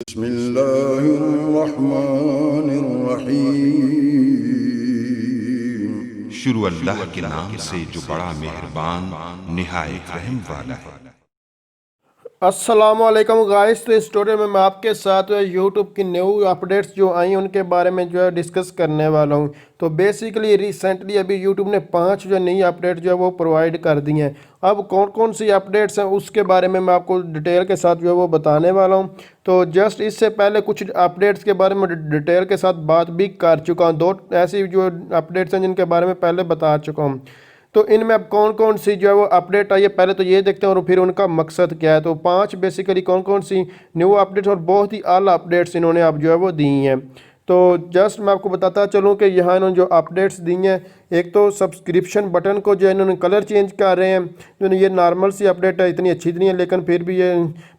बिस्मिल्लाहिर्रहमानिर्रहीम। शुरू अल्लाह के नाम से जो बड़ा मेहरबान निहायत रहम वाला है। अस्सलाम वालेकुम गाइस। तो इस स्टोरी में मैं आपके साथ यूट्यूब की न्यू अपडेट्स जो आई उनके बारे में जो है डिस्कस करने वाला हूं। तो बेसिकली रिसेंटली अभी यूट्यूब ने 5 जो नई अपडेट जो है वो प्रोवाइड कर दी हैं। अब कौन कौन सी अपडेट्स हैं उसके बारे में मैं आपको डिटेल के साथ जो है वो बताने वाला हूं। तो जस्ट इससे पहले कुछ अपडेट्स के बारे में डिटेल के साथ बात भी कर चुका हूँ। 2 ऐसी जो अपडेट्स हैं जिनके बारे में पहले बता चुका हूँ। तो इनमें अब कौन कौन सी जो है वो अपडेट आई है पहले तो ये देखते हैं और फिर उनका मकसद क्या है। तो 5 बेसिकली कौन कौन सी न्यू अपडेट्स और बहुत ही आला अपडेट्स इन्होंने अब जो है वो दी हैं। तो जस्ट मैं आपको बताता चलूँ कि यहाँ इन्होंने जो अपडेट्स दी हैं, एक तो सब्सक्रिप्शन बटन को जो है इन्होंने कलर चेंज कर रहे हैं। जो ये नॉर्मल सी अपडेट है, इतनी अच्छी नहीं है, लेकिन फिर भी ये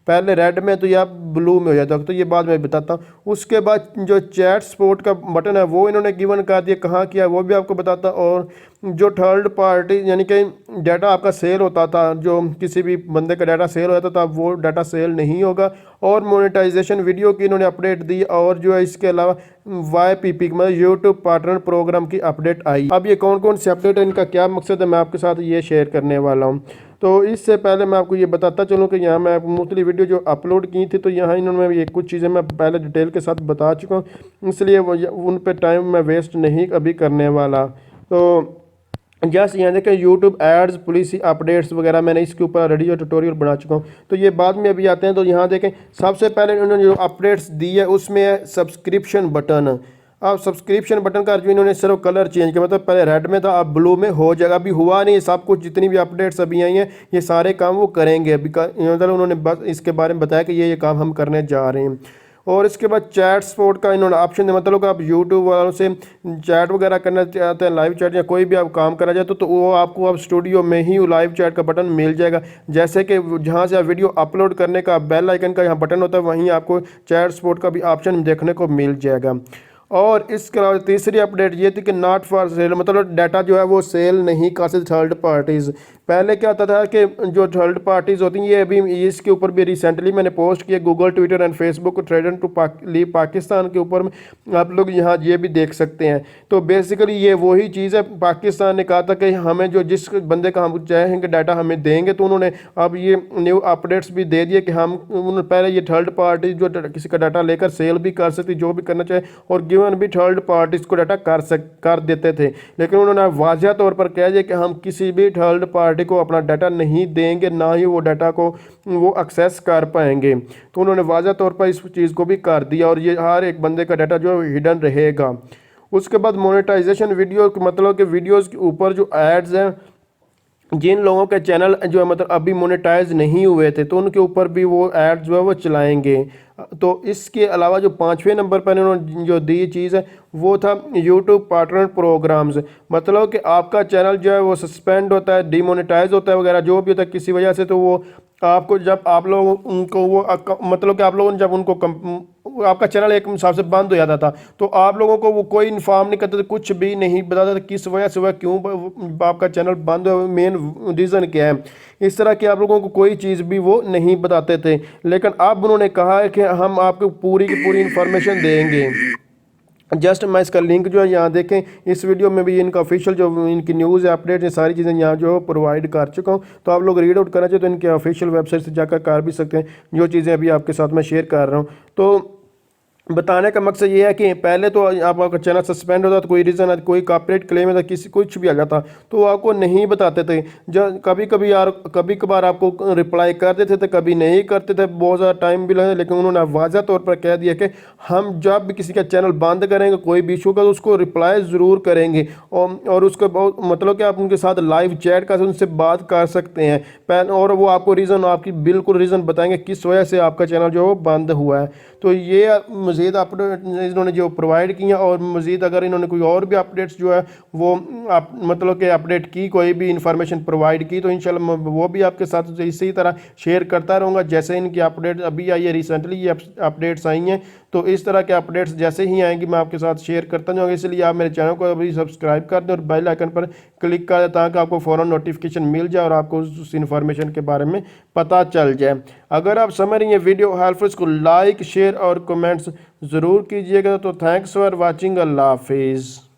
पहले रेड में तो या ब्लू में हो जाता है, तो ये बाद में बताता हूँ। उसके बाद जो चैट सपोर्ट का बटन है वो इन्होंने गिवन कर दिया, कहाँ किया वो भी आपको बताता। और जो थर्ड पार्टी यानी कि डाटा आपका सेल होता था, जो किसी भी बंदे का डाटा सेल होता था, वो डाटा सेल नहीं होगा। और मोनेटाइजेशन वीडियो की इन्होंने अपडेट दी। और जो है इसके अलावा YPP मतलब यूट्यूब पार्टनर प्रोग्राम की अपडेट आई। अब ये कौन कौन सी अपडेट है, इनका क्या मकसद है, मैं आपके साथ ये शेयर करने वाला हूँ। तो इससे पहले मैं आपको ये बताता चलूँ कि यहाँ मैं मुख्तलिफ वीडियो जो अपलोड की थी, तो यहाँ इन्होंने ये कुछ चीज़ें मैं पहले डिटेल के साथ बता चुका हूँ, इसलिए उन पर टाइम मैं वेस्ट नहीं अभी करने वाला। तो जस्ट यहाँ देखें यूट्यूब एड्स पॉलिसी अपडेट्स वगैरह मैंने इसके ऊपर ऑलरेडी जो ट्यूटोरियल बना चुका हूँ, तो ये बाद में अभी आते हैं। तो यहाँ देखें सबसे पहले उन्होंने जो अपडेट्स दी है उसमें है सब्सक्रिप्शन बटन। अब सब्सक्रिप्शन बटन का जो इन्होंने सिर्फ कलर चेंज किया, मतलब पहले रेड में था अब ब्लू में हो जाएगा। अभी हुआ नहीं, सब कुछ जितनी भी अपडेट्स अभी आई हैं ये सारे काम वो करेंगे अभी मतलब उन्होंने बस इसके बारे में बताया कि ये काम हम करने जा रहे हैं। और इसके बाद चैट सपोर्ट का इन्होंने ऑप्शन दिया, मतलब आप यूट्यूब वालों से चैट वगैरह करना चाहते हैं, लाइव चैट या कोई भी आप काम करना चाहते हो, तो वो आपको अब स्टूडियो में ही लाइव चैट का बटन मिल जाएगा। जैसे कि जहाँ से आप वीडियो अपलोड करने का बेल आइकन का यहाँ बटन होता है, वहीं आपको चैट सपोर्ट का भी ऑप्शन देखने को मिल जाएगा। और इसके अलावा तीसरी अपडेट ये थी कि नॉट फॉर सेल, मतलब डाटा जो है वो सेल नहीं कर सकते थर्ड पार्टीज़। पहले क्या होता था कि जो थर्ड पार्टीज़ होती हैं, ये अभी इसके ऊपर भी रिसेंटली मैंने पोस्ट किया Google Twitter and Facebook threaten to leave Pakistan के ऊपर में, आप लोग यहाँ ये भी देख सकते हैं। तो बेसिकली ये वही चीज़ है, पाकिस्तान ने कहा था कि हमें जो जिस बंदे का हम चाहेंगे डाटा हमें देंगे, तो उन्होंने अब ये न्यू अपडेट्स भी दे दिए कि हम पहले ये थर्ड पार्टी जो किसी का डाटा लेकर सेल भी कर सकती, जो भी करना चाहे, और गिवन भी थर्ड पार्टीज को डाटा कर देते थे। लेकिन उन्होंने वाज़ह तौर पर कह दिया कि हम किसी भी थर्ड पार्टी को अपना डाटा नहीं देंगे, ना ही वो डाटा को वो एक्सेस कर पाएंगे। तो उन्होंने वाज़ह तौर पर इस चीज़ को भी कर दिया, और ये हर एक बंदे का डाटा जो है हिडन रहेगा। उसके बाद मोनेटाइजेशन वीडियो, मतलब कि वीडियोज़ के ऊपर जो एड्स हैं, जिन लोगों के चैनल जो है मतलब अभी मोनेटाइज नहीं हुए थे, तो उनके ऊपर भी वो ऐड जो है वो चलाएंगे। तो इसके अलावा जो 5वें नंबर पर इन्होंने जो दी चीज़ है वो था यूट्यूब पार्टनर प्रोग्राम्स। मतलब कि आपका चैनल जो है वो सस्पेंड होता है, डिमोनेटाइज होता है वगैरह जो भी होता है किसी वजह से, तो वो आपको जब आप लोग उनको वो मतलब कि आप लोगों ने जब उनको आपका चैनल एक हिसाब से बंद हो जाता था, तो आप लोगों को वो कोई इन्फॉर्म नहीं करते थे, कुछ भी नहीं बताता था किस वजह से वह क्यों आपका चैनल बंद हो, मेन रीज़न क्या है। इस तरह की आप लोगों को कोई चीज़ भी वो नहीं बताते थे। लेकिन अब उन्होंने कहा है कि हम आपको पूरी की पूरी इन्फॉर्मेशन देंगे। जस्ट मैं इसका लिंक जो है यहाँ देखें, इस वीडियो में भी इनका ऑफिशियल जो इनकी न्यूज़ है अपडेट ये सारी चीज़ें यहाँ जो प्रोवाइड कर चुका हूँ। तो आप लोग रीड आउट करना चाहिए तो इनके ऑफिशियल वेबसाइट से जाकर कर भी सकते हैं, जो चीज़ें अभी आपके साथ मैं शेयर कर रहा हूँ। तो बताने का मकसद ये है कि पहले तो आपका चैनल सस्पेंड होता, तो कोई रीज़न आता, कोई कॉपीराइट क्लेम होता, किसी कुछ भी आ जाता, तो वो आपको नहीं बताते थे। जब कभी कभी यार कभी कभार आपको रिप्लाई कर देते थे, कभी नहीं करते थे, बहुत ज़्यादा टाइम भी लगा। लेकिन उन्होंने वाज़ह तौर पर कह दिया कि हम जब भी किसी का चैनल बंद करेंगे, कोई भी इशू का, तो उसको रिप्लाई ज़रूर करेंगे। और उसको बहुत मतलब कि आप उनके साथ लाइव चैट कर उनसे बात कर सकते हैं, और वो आपको रीज़न, आपकी बिल्कुल रीज़न बताएंगे किस वजह से आपका चैनल जो है वो बंद हुआ है। तो ये मज़ीद अपडेट इन्होंने जो प्रोवाइड की हैं, और मज़ीद अगर इन्होंने कोई और भी अपडेट्स जो है वो मतलब कि अपडेट की, कोई भी इंफॉर्मेशन प्रोवाइड की, तो इंशाल्लाह वो भी आपके साथ इसी तरह शेयर करता रहूँगा। जैसे इनकी अपडेट अभी आई है, रिसेंटली ये अपडेट्स आई हैं, तो इस तरह के अपडेट्स जैसे ही आएंगी मैं आपके साथ शेयर करता जाऊँगा। इसलिए आप मेरे चैनल को अभी सब्सक्राइब कर दें और बेल आइकन पर क्लिक कर दें, ताकि आपको फ़ौरन नोटिफिकेशन मिल जाए और आपको उस इन्फॉर्मेशन के बारे में पता चल जाए। अगर आप समझ रही हैं वीडियो हेल्पफुल, इसको लाइक शेयर और कमेंट्स ज़रूर कीजिएगा। तो थैंक्स फॉर वाचिंग, अल्लाह हाफिज़।